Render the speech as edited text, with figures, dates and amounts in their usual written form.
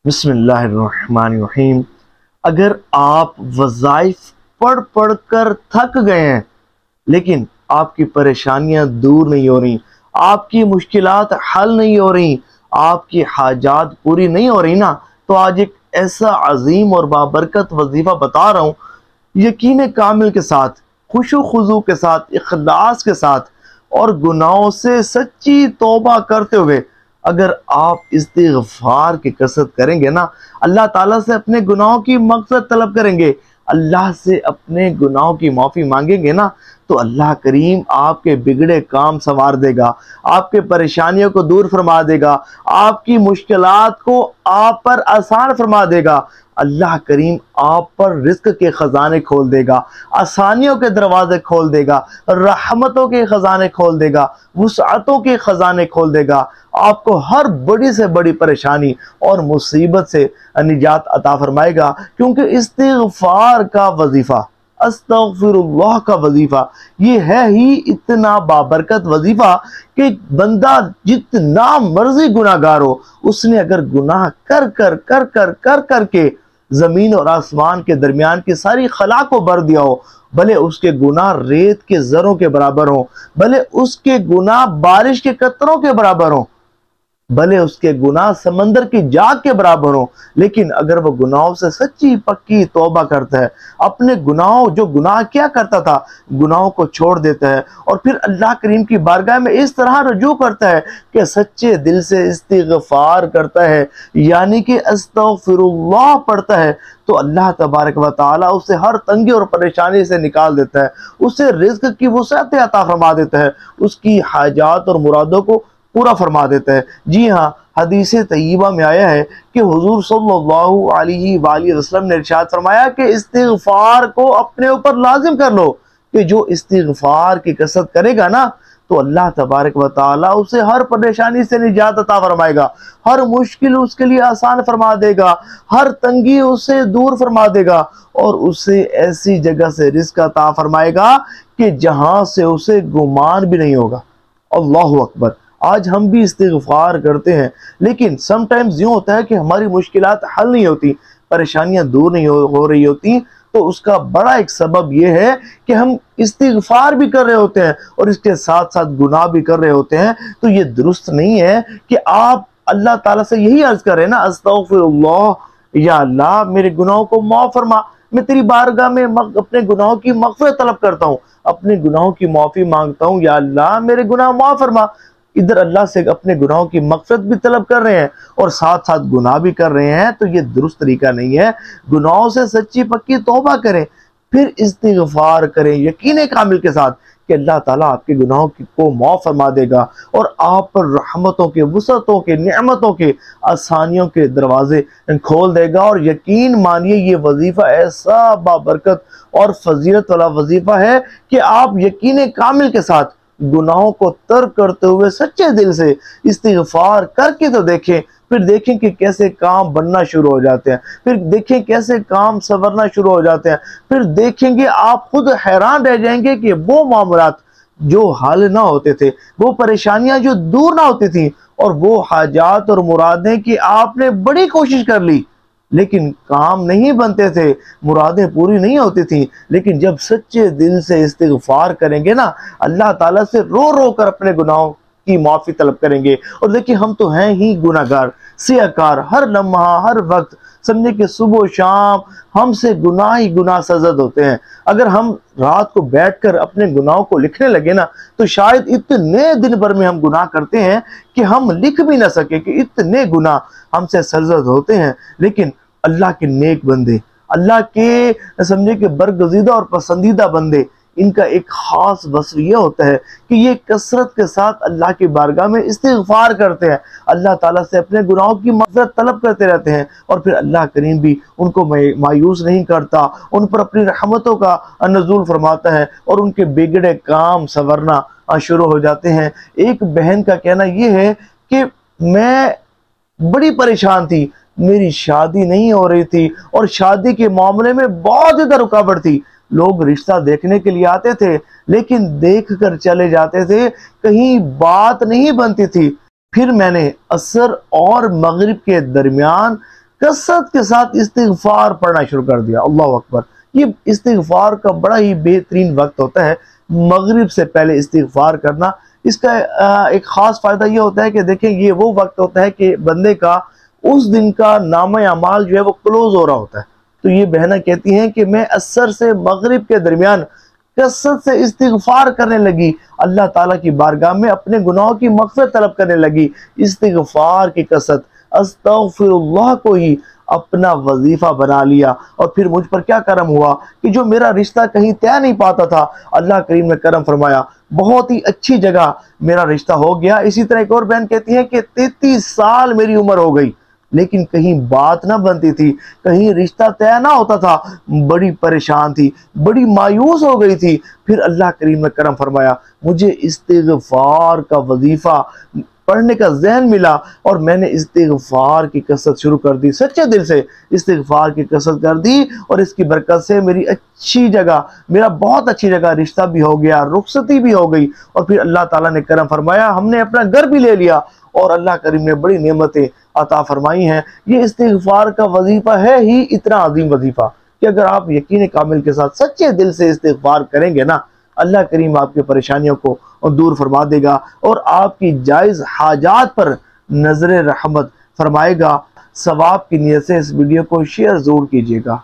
बिस्मिल्लाहिर्रहमानिर्रहीम। अगर आप वज़ाइफ पढ़ पढ़ कर थक गए हैं लेकिन आपकी परेशानियां दूर नहीं हो रही, आपकी मुश्किलात हल नहीं हो रही, आपकी हाजात पूरी नहीं हो रही ना, तो आज एक ऐसा अजीम और बाबरकत वजीफ़ा बता रहा हूँ। यकीन कामिल के साथ, खुशू खुजू के साथ, इखलास के साथ और गुनाहों से सच्ची तौबा करते हुए अगर आप इस्तिग़फ़ार की कसरत करेंगे ना, अल्लाह ताला से अपने गुनाहों की मग़फ़िरत तलब करेंगे, अल्लाह से अपने गुनाहों की माफ़ी मांगेंगे ना, तो अल्लाह करीम आपके बिगड़े काम संवार देगा, आपके परेशानियों को दूर फरमा देगा, आपकी मुश्किलात को आप पर आसान फरमा देगा। अल्लाह करीम आप पर रिज़्क़ के ख़ज़ाने खोल देगा, आसानियों के दरवाज़े खोल देगा, रहमतों के ख़ज़ाने खोल देगा, वुसअतों के ख़ज़ाने खोल देगा। आपको हर बड़ी से बड़ी परेशानी और मुसीबत से निजात अता फरमाएगा, क्योंकि इस्तिग़फ़ार का वजीफ़ा, अस्तग़फ़िरुल्लाह का वजीफ़ा, ये है ही इतना बाबरकत वजीफ़ा कि बंदा जितना मर्जी गुनाहगार हो, उसने अगर गुनाह कर कर कर कर कर कर के ज़मीन और आसमान के दरमियान की सारी खला को भर दिया हो, भले उसके गुनाह रेत के ज़रों के बराबर हो, भले उसके गुनाह बारिश के कतरों के बराबर हो, भले उसके गुनाह समंदर की जाग के बराबर हो, लेकिन अगर वह गुनाहों से सच्ची पक्की तौबा करता है, अपने गुनाहों, जो गुनाह क्या करता था, गुनाहों को छोड़ देता है और फिर अल्लाह करीम की बारगाह में इस तरह रुजू करता है कि सच्चे दिल से इस्तिग़फ़ार करता है, यानी कि अस्तग़फ़िरुल्लाह पढ़ता है, तो अल्लाह तबारक व तआला उसे हर तंगी और परेशानी से निकाल देता है, उसे रिज़्क़ की वुसअत अता फरमा देता है, उसकी हाजात और मुरादों को पूरा फरमा देता है। जी हाँ, हदीस तय्यबा में आया है कि हुजूर सल्लल्लाहु अलैहि वसल्लम ने इरशाद फरमाया कि इस्तिग़फ़ार को अपने ऊपर लाजिम कर लो, कि जो इस्तिग़फ़ार की कसरत करेगा ना, तो अल्लाह तबारक व तआला उसे हर परेशानी से निजात अता फरमाएगा, हर मुश्किल उसके लिए आसान फरमा देगा, हर तंगी उसे दूर फरमा देगा और उसे ऐसी जगह से रिज़्क़ अता फरमाएगा कि जहाँ से उसे गुमान भी नहीं होगा। अल्लाहु अकबर। आज हम भी इस्तिग़फ़ार करते हैं, लेकिन समटाइम्स यूँ होता है कि हमारी मुश्किलात हल नहीं होती, परेशानियां दूर नहीं हो रही होती, तो उसका बड़ा एक सबब यह है कि हम इस्तिग़फ़ार भी कर रहे होते हैं और इसके साथ साथ गुनाह भी कर रहे होते हैं। तो ये दुरुस्त नहीं है कि आप अल्लाह ताला से यही अर्ज़ करें ना, अस्तग़फ़िरुल्लाह, या अल्लाह मेरे गुनाहों को माफ़ फरमा, मैं तेरी बारगाह में अपने गुनाहों की मग़फ़िरत तलब करता हूँ, अपने गुनाहों की माफ़ी मांगता हूँ, या अल्लाह मेरे गुनाह माफ़ फरमा। इधर अल्लाह से अपने गुनाहों की मग़फ़िरत भी तलब कर रहे हैं और साथ साथ गुनाह भी कर रहे हैं, तो ये दुरुस्त तरीका नहीं है। गुनाहों से सच्ची पक्की तौबा करें, फिर इस्तिग़फ़ार करें यकीन कामिल के साथ कि अल्लाह ताला आपके गुनाहों को माफ़ फरमा देगा और आप पर रहमतों के, वुसअतों के, नेमतों के, आसानियों के दरवाजे खोल देगा। और यकीन मानिए, ये वजीफ़ा ऐसा बाबरकत और फजीलत वाला वजीफ़ा है कि आप यकीन कामिल के साथ गुनाहों को तर्क करते हुए सच्चे दिल से इस्तिग़फ़ार करके तो देखें, फिर देखें कि कैसे काम बनना शुरू हो जाते हैं, फिर देखें कैसे काम संवरना शुरू हो जाते हैं, फिर देखेंगे आप खुद हैरान रह जाएंगे कि वो मामलात जो हल ना होते थे, वो परेशानियां जो दूर ना होती थी, और वो हाजात और मुरादें कि आपने बड़ी कोशिश कर ली लेकिन काम नहीं बनते थे, मुरादें पूरी नहीं होती थी, लेकिन जब सच्चे दिल से इस्तिग़फ़ार करेंगे ना, अल्लाह ताला से रो रो कर अपने गुनाहों की माफ़ी तलब करेंगे। और देखिए, हम तो हैं ही गुनाहगार, सियाकार, हर लम्हा हर वक्त समझे कि सुबह शाम हमसे गुनाह ही गुनाह सजद होते हैं। अगर हम रात को बैठकर अपने गुनाहों को लिखने लगे ना, तो शायद इतने दिन भर में हम गुनाह करते हैं कि हम लिख भी ना सके कि इतने गुनाह हमसे सरजद होते हैं। लेकिन अल्लाह के नेक बंदे, अल्लाह के समझे कि बरगज़ीदा और पसंदीदा बंदे, इनका एक ख़ास वस्फ़ ये होता है कि ये कसरत के साथ अल्लाह की बारगाह में इस्तिग़फ़ार करते हैं, अल्लाह ताला से अपने गुनाहों की मग़फ़िरत तलब करते रहते हैं, और फिर अल्लाह करीम भी उनको मायूस नहीं करता, उन पर अपनी रहमतों का नज़ूल फरमाता है और उनके बिगड़े काम संवरना शुरू हो जाते हैं। एक बहन का कहना ये है कि मैं बड़ी परेशान थी, मेरी शादी नहीं हो रही थी और शादी के मामले में बहुत ज़्यादा रुकावट थी। लोग रिश्ता देखने के लिए आते थे, लेकिन देख कर चले जाते थे, कहीं बात नहीं बनती थी। फिर मैंने असर और मगरिब के दरमियान कसरत के साथ इस्तिगफार पढ़ना शुरू कर दिया। अल्लाह अकबर। ये इस्तिगफार का बड़ा ही बेहतरीन वक्त होता है, मगरिब से पहले इस्तिगफार करना। इसका एक ख़ास फ़ायदा ये होता है कि देखें, ये वो वक्त होता है कि बंदे का उस दिन का नाम अमाल जो है वो क्लोज हो रहा होता है। तो ये बहना कहती हैं कि मैं असर से मगरिब के दरमियान कसरत से इस्तिगफार करने लगी, अल्लाह ताला की बारगाह में अपने गुनाहों की मग़फ़िरत तलब करने लगी। इस्तिगफार की कसरत, अस्तग़फ़िरुल्लाह को ही अपना वजीफा बना लिया। और फिर मुझ पर क्या करम हुआ कि जो मेरा रिश्ता कहीं तय नहीं पाता था, अल्लाह करीम ने करम फरमाया, बहुत ही अच्छी जगह मेरा रिश्ता हो गया। इसी तरह एक और बहन कहती है कि 33 साल मेरी उम्र हो गई, लेकिन कहीं बात ना बनती थी, कहीं रिश्ता तय ना होता था, बड़ी परेशान थी, बड़ी मायूस हो गई थी। फिर अल्लाह करीम ने करम फरमाया, मुझे इस्तिग़फ़ार का वजीफा पढ़ने का ज़हन मिला और मैंने इस्तिग़फ़ार की कसरत शुरू कर दी, सच्चे दिल से इस्तिग़फ़ार की कसरत कर दी। और इसकी बरकत से मेरी अच्छी जगह, मेरा बहुत अच्छी जगह रिश्ता भी हो गया, रुखसती भी हो गई। और फिर अल्लाह ताला ने करम फरमाया, हमने अपना घर भी ले लिया और अल्लाह करीम ने बड़ी नेमतें अता फरमाई हैं। ये इस्तिग़फ़ार का वजीफ़ा है ही इतना अजीम वजीफ़ा कि अगर आप यकीन कामिल के साथ सच्चे दिल से इस्तिग़फ़ार करेंगे ना, अल्लाह करीम आपकी परेशानियों को दूर फरमा देगा और आपकी जायज़ हाजात पर नज़र रहमत फरमाएगा। सवाब की नीयत से इस वीडियो को शेयर ज़रूर कीजिएगा।